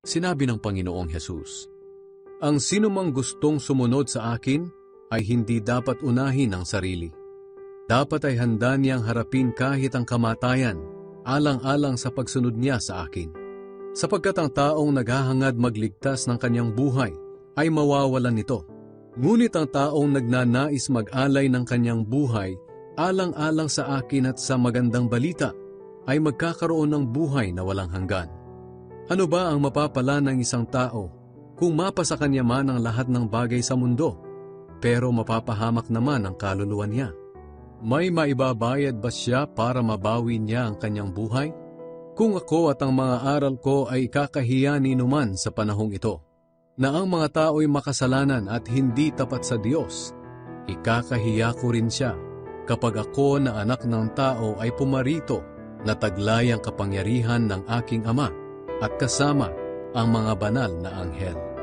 Sinabi ng Panginoong Hesus, "Ang sinumang gustong sumunod sa akin ay hindi dapat unahin ang sarili. Dapat ay handa niyang harapin kahit ang kamatayan, alang-alang sa pagsunod niya sa akin. Sapagkat ang taong naghahangad magligtas ng kanyang buhay ay mawawalan nito. Ngunit ang taong nagnanais mag-alay ng kanyang buhay alang-alang sa akin at sa magandang balita ay magkakaroon ng buhay na walang hanggan. Ano ba ang mapapala ng isang tao kung mapasa kanya man ang lahat ng bagay sa mundo, pero mapapahamak naman ang kaluluwa niya? May maibabayad ba siya para mabawi niya ang kanyang buhay? Kung ako at ang mga aral ko ay kakahiya ni numan sa panahong ito, na ang mga tao'y makasalanan at hindi tapat sa Diyos, ikakahiya ko rin siya kapag ako na anak ng tao ay pumarito na taglay ang kapangyarihan ng aking Ama at kasama ang mga banal na anghel."